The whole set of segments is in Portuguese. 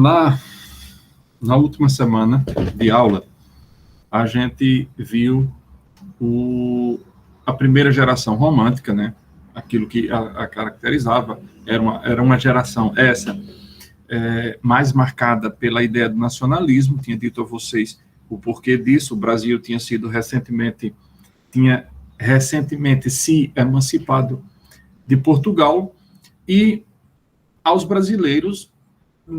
Na última semana de aula, a gente viu a primeira geração romântica, né? Aquilo que a caracterizava, era uma geração mais marcada pela ideia do nacionalismo. Tinha dito a vocês o porquê disso. O Brasil tinha recentemente se emancipado de Portugal, e aos brasileiros,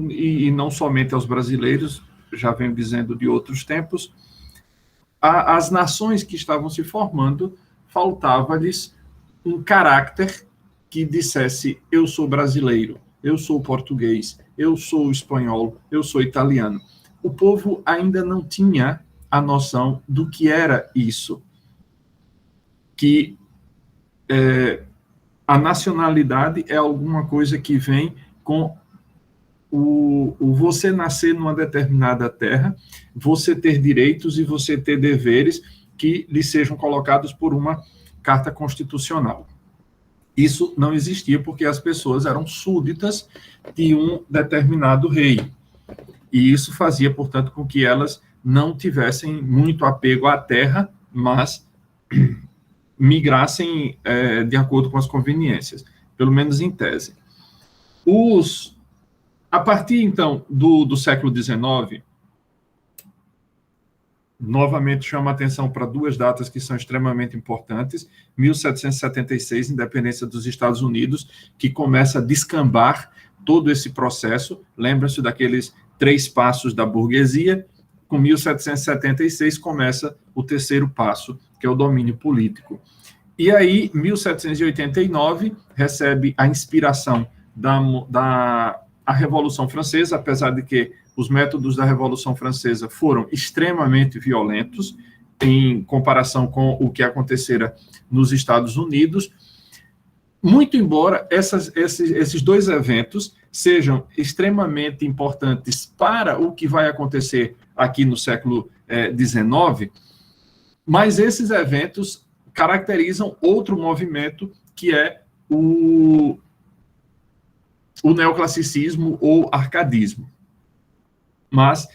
e não somente aos brasileiros, já venho dizendo de outros tempos, as nações que estavam se formando, faltava-lhes um caráter que dissesse: eu sou brasileiro, eu sou português, eu sou espanhol, eu sou italiano. O povo ainda não tinha a noção do que era isso, que a nacionalidade é alguma coisa que vem com o você nascer numa determinada terra, você ter direitos e você ter deveres que lhe sejam colocados por uma carta constitucional. Isso não existia porque as pessoas eram súditas de um determinado rei. E isso fazia, portanto, com que elas não tivessem muito apego à terra, mas migrassem de acordo com as conveniências, pelo menos em tese. A partir, então, do século XIX, novamente chama a atenção para duas datas que são extremamente importantes: 1776, independência dos Estados Unidos, que começa a descambar todo esse processo. Lembra-se daqueles 3 passos da burguesia. Com 1776 começa o terceiro passo, que é o domínio político. E aí, 1789, recebe a inspiração da Revolução Francesa, apesar de que os métodos da Revolução Francesa foram extremamente violentos em comparação com o que acontecera nos Estados Unidos, muito embora esses dois eventos sejam extremamente importantes para o que vai acontecer aqui no século XIX, mas esses eventos caracterizam outro movimento, que é o neoclassicismo ou arcadismo. Mas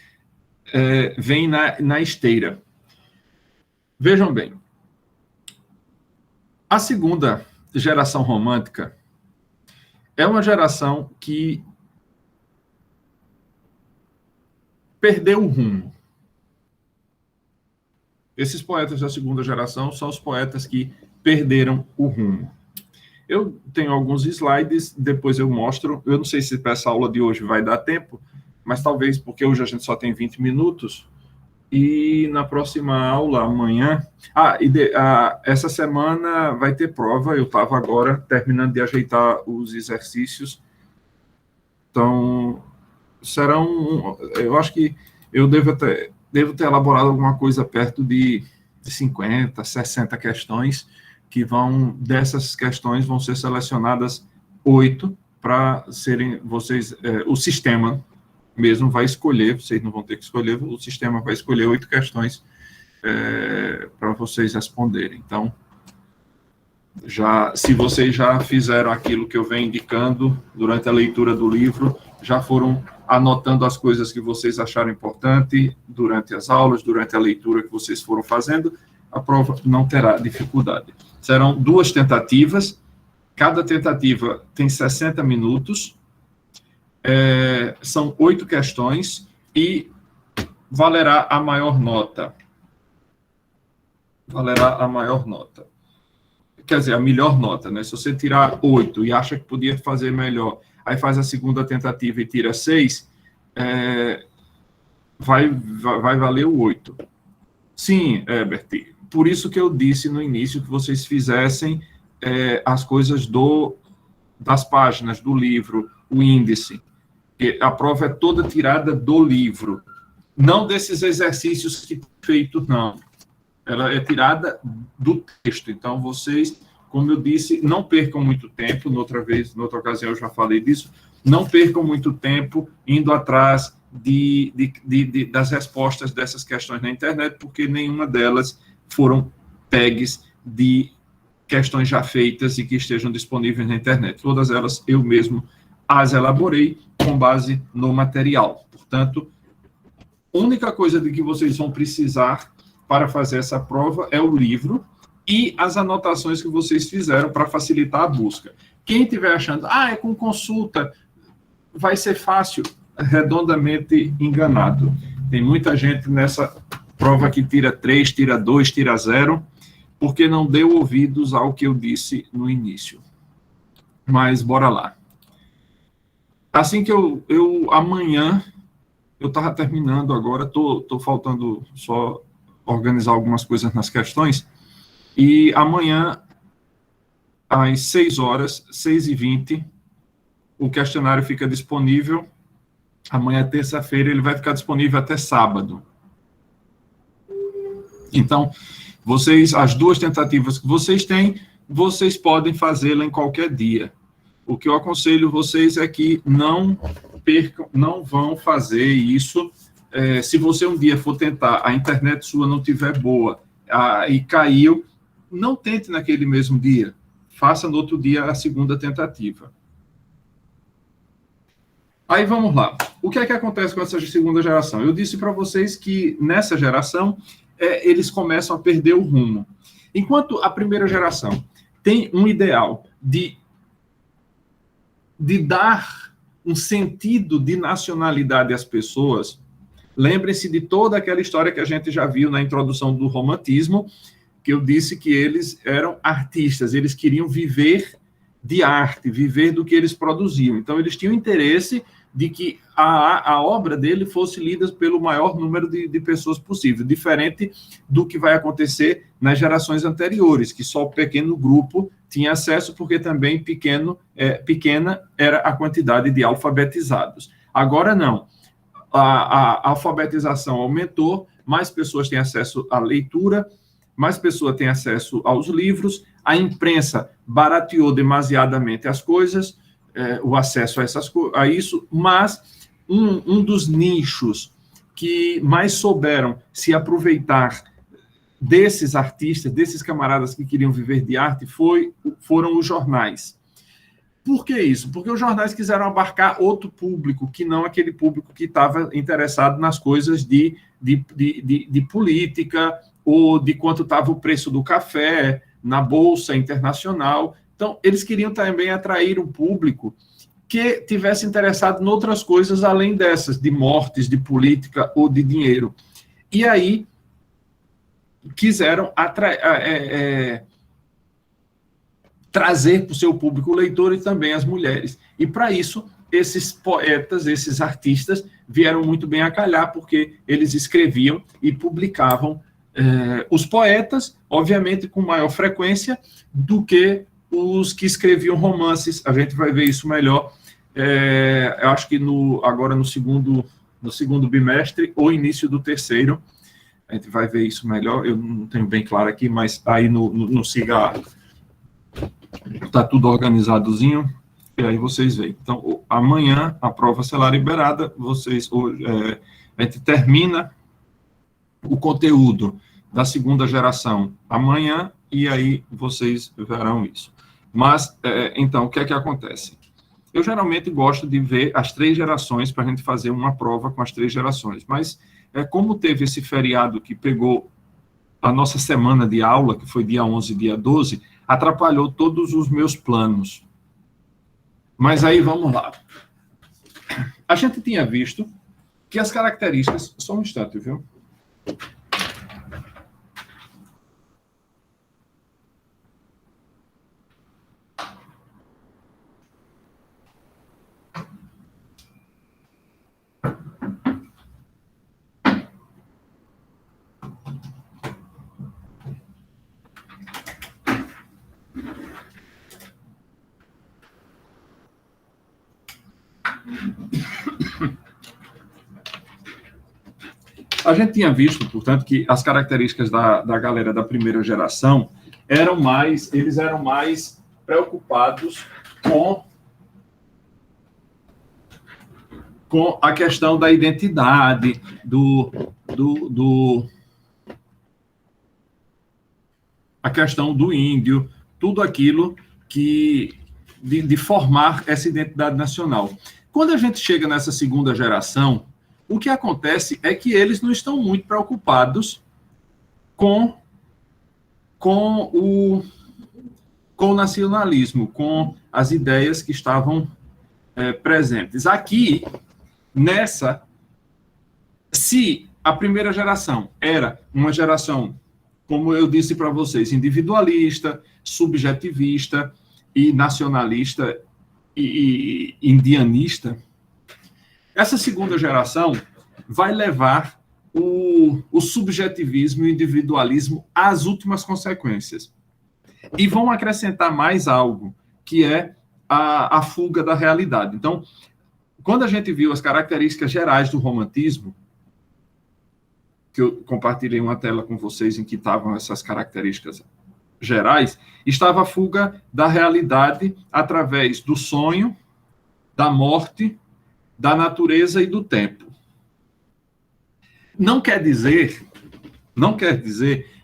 vem na esteira. Vejam bem, a segunda geração romântica é uma geração que perdeu o rumo. Esses poetas da segunda geração são os poetas que perderam o rumo. Eu tenho alguns slides, depois eu mostro. Eu não sei se para essa aula de hoje vai dar tempo, mas talvez, porque hoje a gente só tem 20 minutos, e na próxima aula, amanhã... essa semana vai ter prova. Eu estava agora terminando de ajeitar os exercícios. Então, eu acho que eu devo ter elaborado alguma coisa perto de 50, 60 questões, que dessas questões vão ser selecionadas 8 para serem vocês... o sistema mesmo vai escolher, vocês não vão ter que escolher, o sistema vai escolher 8 questões para vocês responderem. Então, se vocês já fizeram aquilo que eu venho indicando durante a leitura do livro, já foram anotando as coisas que vocês acharam importante durante as aulas, durante a leitura que vocês foram fazendo, a prova não terá dificuldade. Serão 2 tentativas, cada tentativa tem 60 minutos, são 8 questões e valerá a maior nota. Valerá a maior nota. Quer dizer, a melhor nota, né? Se você tirar 8 e acha que podia fazer melhor, aí faz a segunda tentativa e tira 6, vai valer o 8. Sim, Herbert, por isso que eu disse no início que vocês fizessem as coisas das páginas do livro, o índice. A prova é toda tirada do livro, não desses exercícios que feito, não. Ela é tirada do texto. Então, vocês, como eu disse, não percam muito tempo. Noutra ocasião eu já falei disso. Não percam muito tempo indo atrás das respostas dessas questões na internet, porque nenhuma delas foram tags de questões já feitas e que estejam disponíveis na internet. Todas elas eu mesmo as elaborei com base no material. Portanto, a única coisa de que vocês vão precisar para fazer essa prova é o livro e as anotações que vocês fizeram para facilitar a busca. Quem estiver achando, é com consulta, vai ser fácil, redondamente enganado. Tem muita gente nessa prova que tira 3, tira 2, tira 0, porque não deu ouvidos ao que eu disse no início. Mas bora lá. Assim que amanhã, eu estava terminando agora, estou faltando só organizar algumas coisas nas questões, e amanhã, às 6 horas, 6h20, o questionário fica disponível. Amanhã, terça-feira, ele vai ficar disponível até sábado. Então, as 2 tentativas que vocês têm, vocês podem fazê-la em qualquer dia. O que eu aconselho vocês é que não vão fazer isso. Se você um dia for tentar, a internet sua não estiver boa e caiu, não tente naquele mesmo dia. Faça no outro dia a segunda tentativa. Aí vamos lá. O que é que acontece com essa segunda geração? Eu disse para vocês que nessa geração eles começam a perder o rumo. Enquanto a primeira geração tem um ideal de dar um sentido de nacionalidade às pessoas, lembrem-se de toda aquela história que a gente já viu na introdução do romantismo, que eu disse que eles eram artistas, eles queriam viver de arte, viver do que eles produziam. Então, eles tinham interesse de que a obra dele fosse lida pelo maior número de pessoas possível, diferente do que vai acontecer nas gerações anteriores, que só um pequeno grupo tinha acesso, porque também pequena era a quantidade de alfabetizados. Agora não. A alfabetização aumentou, mais pessoas têm acesso à leitura, mais pessoas têm acesso aos livros, a imprensa barateou demasiadamente as coisas, o acesso a isso, mas um dos nichos que mais souberam se aproveitar desses artistas, desses camaradas que queriam viver de arte, foram os jornais. Por que isso? Porque os jornais quiseram abarcar outro público, que não aquele público que estava interessado nas coisas de política, ou de quanto estava o preço do café na Bolsa Internacional. Então, eles queriam também atrair um público que tivesse interessado em outras coisas além dessas, de mortes, de política ou de dinheiro. E aí, quiseram trazer para o seu público leitor e também as mulheres. E, para isso, esses poetas, esses artistas, vieram muito bem a calhar, porque eles escreviam e publicavam os poetas, obviamente, com maior frequência do que os que escreviam romances. A gente vai ver isso melhor, eu acho que agora no segundo bimestre ou início do terceiro. A gente vai ver isso melhor, eu não tenho bem claro aqui, mas aí no cigarro está tudo organizadozinho, e aí vocês veem. Então, amanhã a prova será liberada, a gente termina o conteúdo da segunda geração amanhã, e aí vocês verão isso. Mas, então, o que é que acontece? Eu geralmente gosto de ver as 3 gerações para a gente fazer uma prova com as 3 gerações, mas como teve esse feriado que pegou a nossa semana de aula, que foi dia 11 e dia 12, atrapalhou todos os meus planos. Mas aí, vamos lá. A gente tinha visto que as características... Só um instante, viu? A gente tinha visto, portanto, que as características da galera da primeira geração eles eram mais preocupados com a questão da identidade, a questão do índio, tudo aquilo que de formar essa identidade nacional. Quando a gente chega nessa segunda geração, o que acontece é que eles não estão muito preocupados com o nacionalismo, com as ideias que estavam presentes. Aqui, se a primeira geração era uma geração, como eu disse para vocês, individualista, subjetivista e nacionalista e indianista, essa segunda geração vai levar o subjetivismo e o individualismo às últimas consequências. E vão acrescentar mais algo, que é a fuga da realidade. Então, quando a gente viu as características gerais do romantismo, que eu compartilhei uma tela com vocês em que estavam essas características gerais, estava a fuga da realidade através do sonho, da morte, da natureza e do tempo. Não quer dizer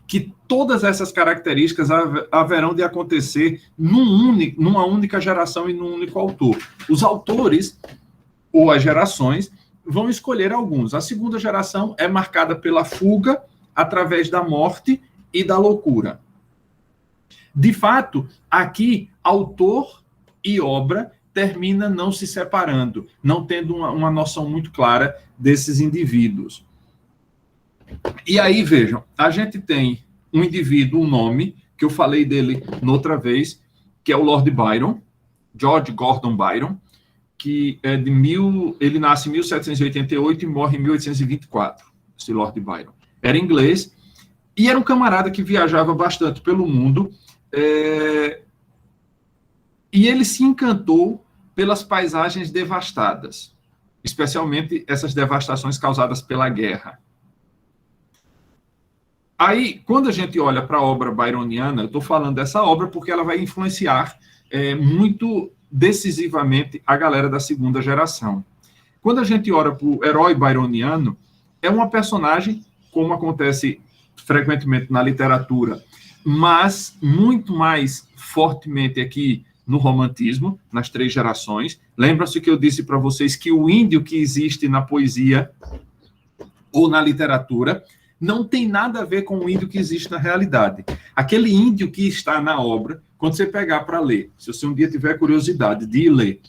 que todas essas características haverão de acontecer numa única geração e num único autor. Os autores, ou as gerações, vão escolher alguns. A segunda geração é marcada pela fuga através da morte e da loucura. De fato, aqui, autor e obra termina não se separando, não tendo uma noção muito clara desses indivíduos. E aí, vejam, a gente tem um indivíduo, um nome, que eu falei dele noutra vez, que é o Lord Byron, George Gordon Byron, que é ele nasce em 1788 e morre em 1824, esse Lord Byron. Era inglês e era um camarada que viajava bastante pelo mundo, e ele se encantou pelas paisagens devastadas, especialmente essas devastações causadas pela guerra. Aí, quando a gente olha para a obra byroniana, eu estou falando dessa obra porque ela vai influenciar muito decisivamente a galera da segunda geração. Quando a gente olha para o herói byroniano, é uma personagem, como acontece frequentemente na literatura, mas muito mais fortemente aqui no romantismo, nas três gerações. Lembra-se que eu disse para vocês que o índio que existe na poesia ou na literatura não tem nada a ver com o índio que existe na realidade. Aquele índio que está na obra, quando você pegar para ler, se você um dia tiver curiosidade de ler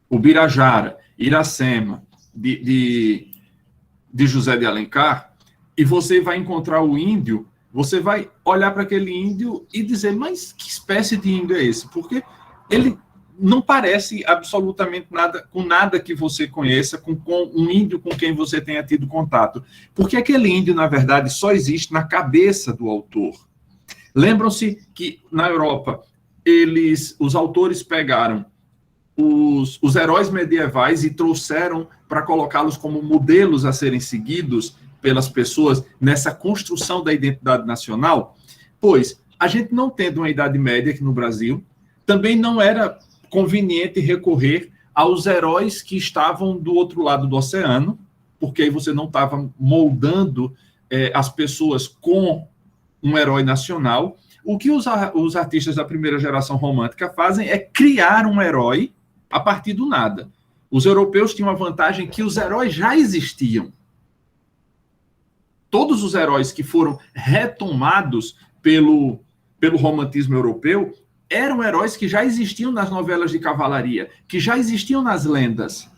o Birajara, Iracema, de José de Alencar, e você vai encontrar o índio, você vai olhar para aquele índio e dizer, mas que espécie de índio é esse? Porque ele não parece absolutamente nada que você conheça, com um índio com quem você tenha tido contato. Porque aquele índio, na verdade, só existe na cabeça do autor. Lembram-se que, na Europa, os autores pegaram os heróis medievais e trouxeram para colocá-los como modelos a serem seguidos pelas pessoas nessa construção da identidade nacional? Pois, a gente não tendo uma Idade Média aqui no Brasil, também não era conveniente recorrer aos heróis que estavam do outro lado do oceano, porque aí você não estava moldando as pessoas com um herói nacional. O que os artistas da primeira geração romântica fazem é criar um herói a partir do nada. Os europeus tinham a vantagem que os heróis já existiam. Todos os heróis que foram retomados pelo romantismo europeu eram heróis que já existiam nas novelas de cavalaria, que já existiam nas lendas.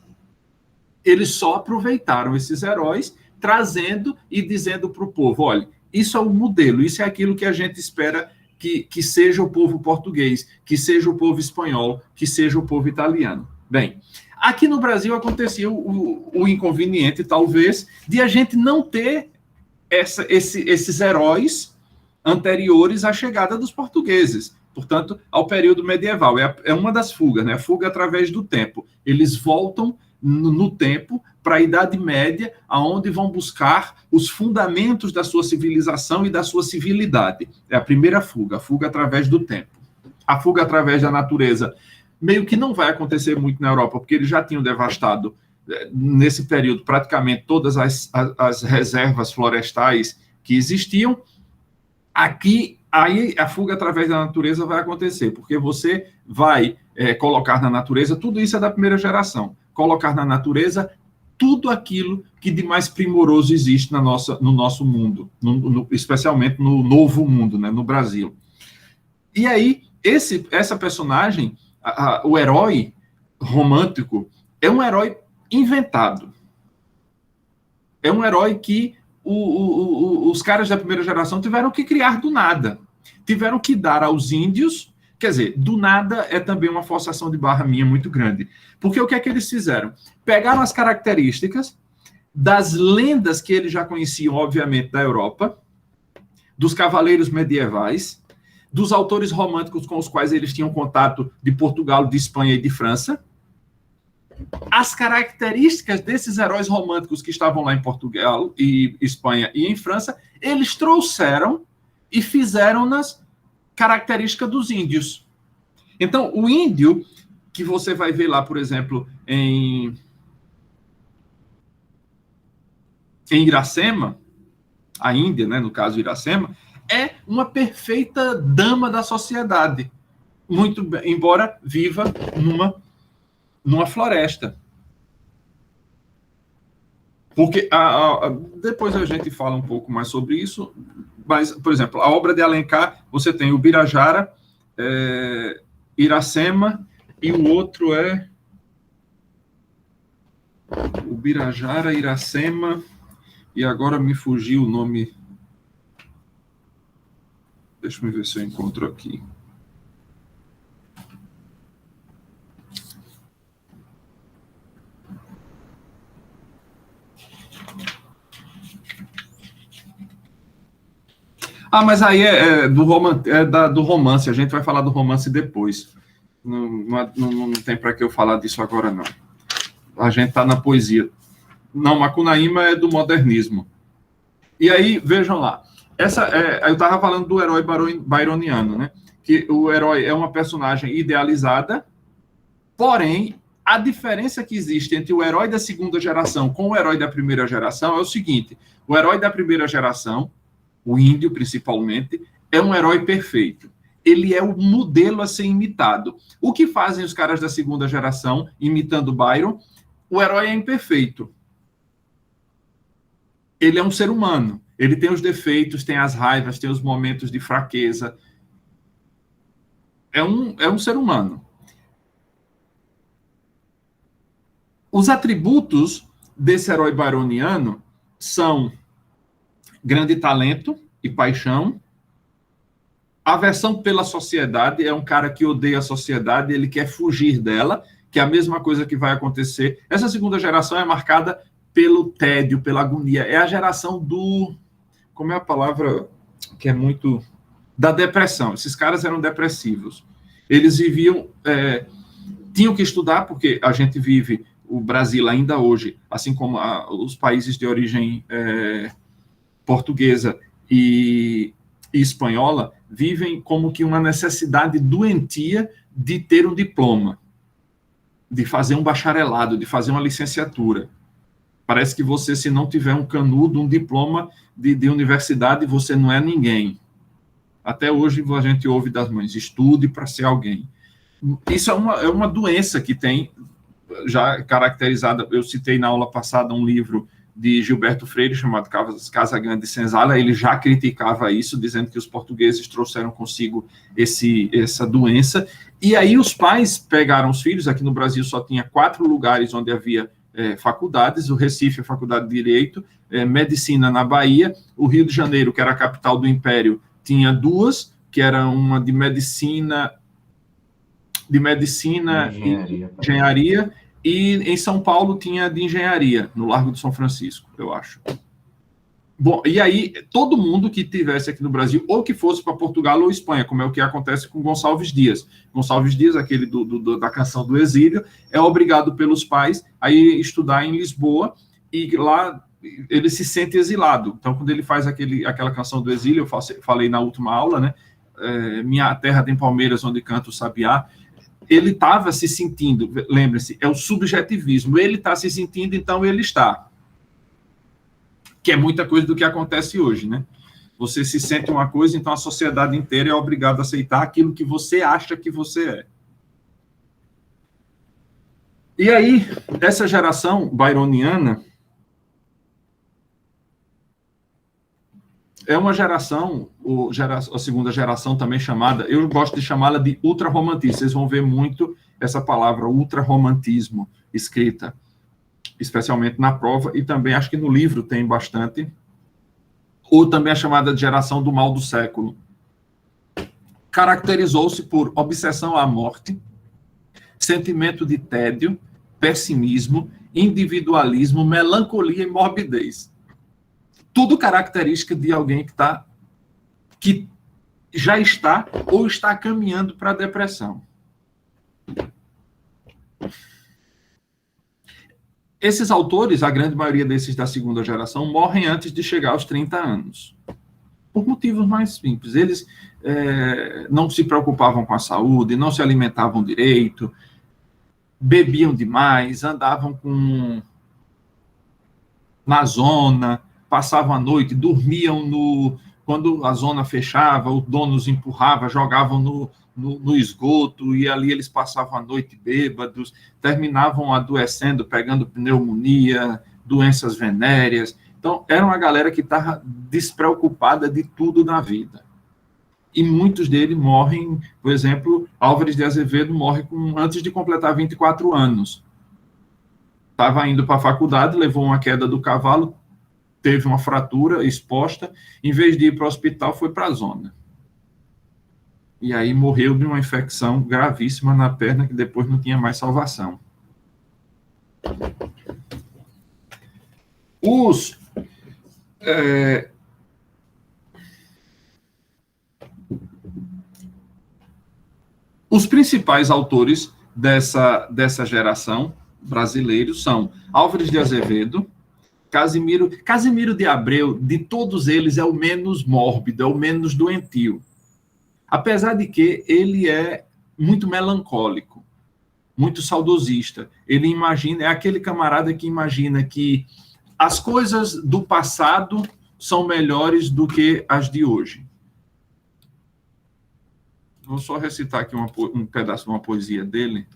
Eles só aproveitaram esses heróis, trazendo e dizendo para o povo, olha, isso é o modelo, isso é aquilo que a gente espera que seja o povo português, que seja o povo espanhol, que seja o povo italiano. Bem, aqui no Brasil acontecia o inconveniente, talvez, de a gente não ter esses heróis anteriores à chegada dos portugueses. Portanto, ao período medieval. É uma das fugas, né? A fuga através do tempo. Eles voltam no tempo para a Idade Média, aonde vão buscar os fundamentos da sua civilização e da sua civilidade. É a primeira fuga, a fuga através do tempo. A fuga através da natureza meio que não vai acontecer muito na Europa, porque eles já tinham devastado, nesse período, praticamente todas as reservas florestais que existiam. Aqui Aí a fuga através da natureza vai acontecer, porque você vai colocar na natureza, tudo isso é da primeira geração, colocar na natureza tudo aquilo que de mais primoroso existe no nosso mundo, especialmente no novo mundo, né, no Brasil. E aí, essa personagem, o herói romântico, é um herói inventado. É um herói que os caras da primeira geração tiveram que criar do nada. Tiveram que dar aos índios, quer dizer, do nada é também uma forçação de barra minha muito grande. Porque o que é que eles fizeram? Pegaram as características das lendas que eles já conheciam, obviamente, da Europa, dos cavaleiros medievais, dos autores românticos com os quais eles tinham contato de Portugal, de Espanha e de França, as características desses heróis românticos que estavam lá em Portugal, e Espanha e em França, eles trouxeram e fizeram-nas características dos índios. Então, o índio, que você vai ver lá, por exemplo, em Iracema, a Índia, né, no caso Iracema, é uma perfeita dama da sociedade, muito embora viva numa floresta. Porque depois a gente fala um pouco mais sobre isso, mas, por exemplo, a obra de Alencar, você tem o Birajara, Iracema, e o outro é o Birajara, Iracema, e agora me fugiu o nome. Deixa eu ver se eu encontro aqui. Mas aí do romance. A gente vai falar do romance depois. Não tem para que eu falar disso agora, não. A gente está na poesia. Não, Macunaíma é do modernismo. E aí, vejam lá. Eu estava falando do herói byroniano, né? Que o herói é uma personagem idealizada, porém, a diferença que existe entre o herói da segunda geração com o herói da primeira geração é o seguinte: o herói da primeira geração, o índio principalmente, é um herói perfeito. Ele é o modelo a ser imitado. O que fazem os caras da segunda geração, imitando Byron? O herói é imperfeito. Ele é um ser humano. Ele tem os defeitos, tem as raivas, tem os momentos de fraqueza. É um ser humano. Os atributos desse herói byroniano são grande talento e paixão, aversão pela sociedade, é um cara que odeia a sociedade, ele quer fugir dela, que é a mesma coisa que vai acontecer. Essa segunda geração é marcada pelo tédio, pela agonia. É a geração do... Como é a palavra que é muito... Da depressão. Esses caras eram depressivos. Eles viviam... tinham que estudar, porque a gente vive... O Brasil ainda hoje, assim como os países de origem portuguesa e espanhola, vivem como que uma necessidade doentia de ter um diploma, de fazer um bacharelado, de fazer uma licenciatura. Parece que você, se não tiver um canudo, um diploma de universidade, você não é ninguém. Até hoje a gente ouve das mães, estude para ser alguém. Isso é uma doença que tem, já caracterizada, eu citei na aula passada um livro de Gilberto Freire, chamado Casa Grande de Senzala. Ele já criticava isso, dizendo que os portugueses trouxeram consigo essa doença, e aí os pais pegaram os filhos. Aqui no Brasil só tinha 4 lugares onde havia faculdades: o Recife, a Faculdade de Direito, Medicina na Bahia, o Rio de Janeiro, que era a capital do Império, tinha 2, que era uma de medicina e engenharia, e em São Paulo tinha de engenharia, no Largo de São Francisco, eu acho. Bom, e aí, todo mundo que tivesse aqui no Brasil, ou que fosse para Portugal ou Espanha, como é o que acontece com Gonçalves Dias. Gonçalves Dias, aquele da canção do exílio, é obrigado pelos pais a ir estudar em Lisboa, e lá ele se sente exilado. Então, quando ele faz aquela canção do exílio, eu falei na última aula, né? Minha terra tem palmeiras onde canta o sabiá. Ele estava se sentindo, lembre-se, é o subjetivismo. Ele está se sentindo, então ele está. Que é muita coisa do que acontece hoje, né? Você se sente uma coisa, então a sociedade inteira é obrigada a aceitar aquilo que você acha que você é. E aí, essa geração byroniana é uma geração, a segunda geração também chamada, eu gosto de chamá-la de ultrarromantismo. Vocês vão ver muito essa palavra ultrarromantismo escrita, especialmente na prova, e também acho que no livro tem bastante, ou também a chamada de geração do mal do século. Caracterizou-se por obsessão à morte, sentimento de tédio, pessimismo, individualismo, melancolia e morbidez. Tudo característica de alguém que já está ou está caminhando para a depressão. Esses autores, a grande maioria desses da segunda geração, morrem antes de chegar aos 30 anos. Por motivos mais simples. Eles não se preocupavam com a saúde, não se alimentavam direito, bebiam demais, andavam na zona, passavam a noite, dormiam quando a zona fechava, o dono os empurrava, jogavam no esgoto, e ali eles passavam a noite bêbados, terminavam adoecendo, pegando pneumonia, doenças venéreas. Então, era uma galera que estava despreocupada de tudo na vida. E muitos deles morrem, por exemplo, Álvares de Azevedo morre antes de completar 24 anos. Estava indo para a faculdade, levou uma queda do cavalo, teve uma fratura exposta, em vez de ir para o hospital, foi para a zona. E aí morreu de uma infecção gravíssima na perna, que depois não tinha mais salvação. Os principais autores dessa geração brasileiros são Álvares de Azevedo, Casimiro de Abreu. De todos eles é o menos mórbido, é o menos doentio. Apesar de que ele é muito melancólico, muito saudosista. Ele imagina, é aquele camarada que imagina que as coisas do passado são melhores do que as de hoje. Vou só recitar aqui um pedaço de uma poesia dele.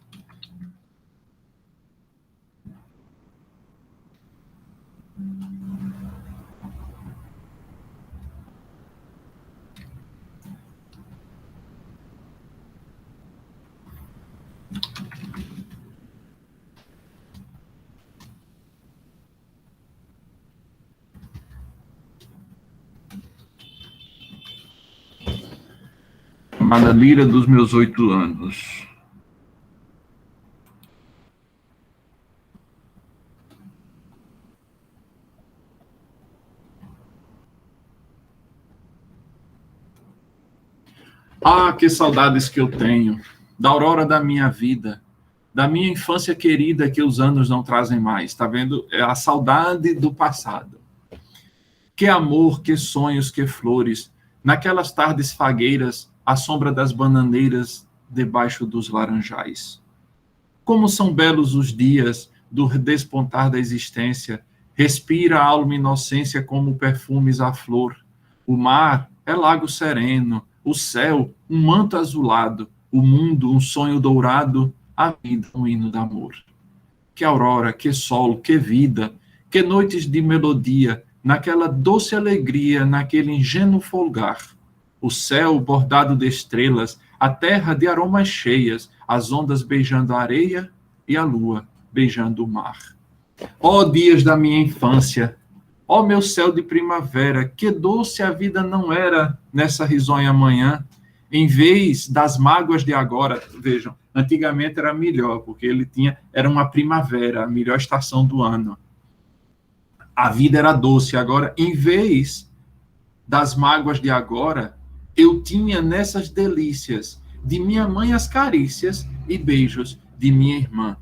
Chamada Lira dos Meus 8 Anos. Ah, que saudades que eu tenho da aurora da minha vida, da minha infância querida que os anos não trazem mais. Tá vendo? É a saudade do passado. Que amor, que sonhos, que flores, naquelas tardes fagueiras, à sombra das bananeiras, debaixo dos laranjais. Como são belos os dias do despontar da existência, respira a alma inocência como perfumes à flor. O mar é lago sereno, o céu um manto azulado, o mundo um sonho dourado, a vida um hino de amor. Que aurora, que sol, que vida, que noites de melodia, naquela doce alegria, naquele ingênuo folgar. O céu bordado de estrelas, a terra de aromas cheias, as ondas beijando a areia e a lua beijando o mar. Ó dias da minha infância, ó meu céu de primavera, que doce a vida não era nessa risonha manhã, em vez das mágoas de agora. Vejam, antigamente era melhor, porque era uma primavera, a melhor estação do ano. A vida era doce. Agora, em vez das mágoas de agora, eu tinha nessas delícias de minha mãe as carícias e beijos de minha irmã.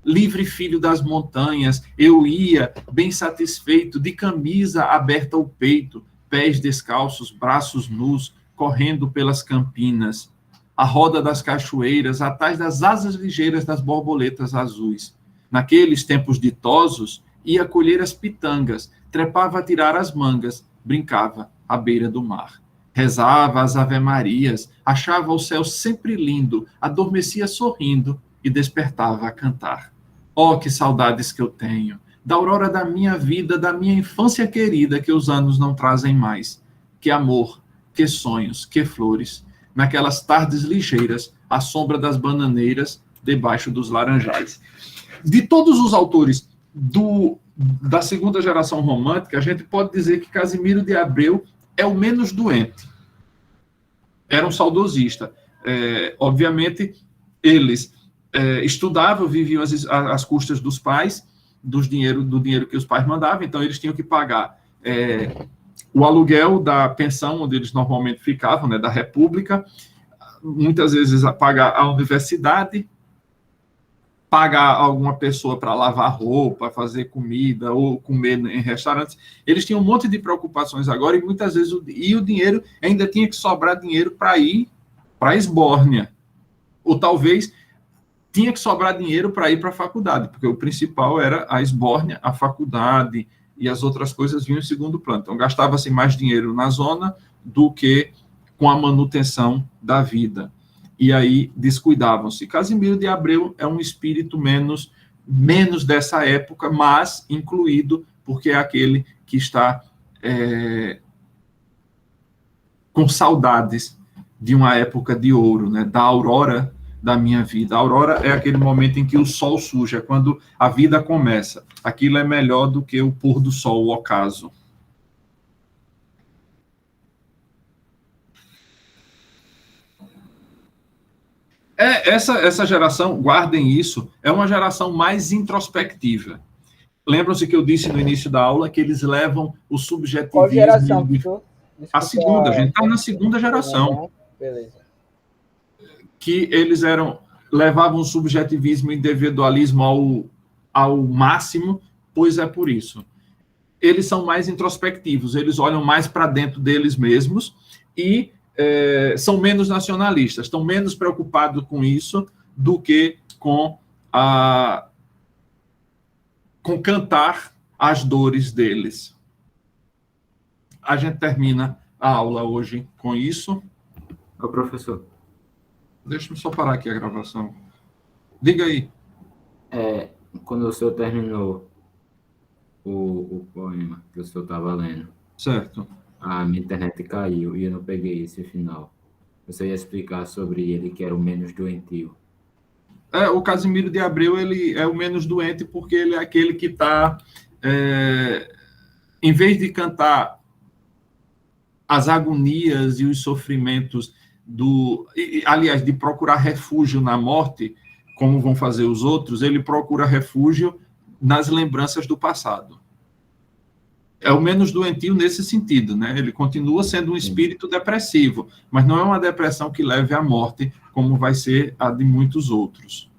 Livre filho das montanhas, eu ia bem satisfeito, de camisa aberta ao peito, pés descalços, braços nus, correndo pelas campinas, a roda das cachoeiras, atrás das asas ligeiras das borboletas azuis. Naqueles tempos ditosos, ia colher as pitangas, trepava a tirar as mangas, brincava à beira do mar. Rezava as ave-marias, achava o céu sempre lindo, adormecia sorrindo e despertava a cantar. Oh, que saudades que eu tenho, da aurora da minha vida, da minha infância querida, que os anos não trazem mais. Que amor, que sonhos, que flores, naquelas tardes ligeiras, à sombra das bananeiras, debaixo dos laranjais. De todos os autores da segunda geração romântica, a gente pode dizer que Casimiro de Abreu é o menos doente. Era um saudosista. Obviamente, eles estudavam, viviam às custas dos pais, do dinheiro que os pais mandavam, então eles tinham que pagar o aluguel da pensão onde eles normalmente ficavam, né, da República, muitas vezes pagar a universidade, pagar alguma pessoa para lavar roupa, fazer comida ou comer em restaurantes. Eles tinham um monte de preocupações agora e muitas vezes o dinheiro ainda tinha que sobrar dinheiro para ir para a esbórnia. Ou talvez tinha que sobrar dinheiro para ir para a faculdade, porque o principal era a esbórnia, a faculdade e as outras coisas vinham em segundo plano. Então, gastava-se mais dinheiro na zona do que com a manutenção da vida. E aí descuidavam-se. Casimiro de Abreu é um espírito menos dessa época, mas incluído, porque é aquele que está com saudades de uma época de ouro, né, da aurora da minha vida. A aurora é aquele momento em que o sol surge, é quando a vida começa. Aquilo é melhor do que o pôr do sol, o ocaso. Essa geração, guardem isso, é uma geração mais introspectiva. Lembram-se que eu disse no início da aula que eles levam o subjetivismo... Qual geração? A segunda, a gente está na segunda geração. Beleza. Que eles levavam o subjetivismo e individualismo ao máximo, pois é por isso. Eles são mais introspectivos, eles olham mais para dentro deles mesmos e são menos nacionalistas, estão menos preocupados com isso do que com cantar as dores deles. A gente termina a aula hoje com isso. Ô, professor. Deixa eu só parar aqui a gravação. Diga aí. Quando o senhor terminou o poema que o senhor estava lendo, certo, a minha internet caiu e eu não peguei esse final. Você ia explicar sobre ele, que era o menos doentio. O Casimiro de Abreu, ele é o menos doente porque ele é aquele que está, em vez de cantar as agonias e os sofrimentos aliás, de procurar refúgio na morte, como vão fazer os outros, ele procura refúgio nas lembranças do passado. É o menos doentio nesse sentido, né? Ele continua sendo um espírito depressivo, mas não é uma depressão que leve à morte, como vai ser a de muitos outros.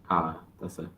Tá certo.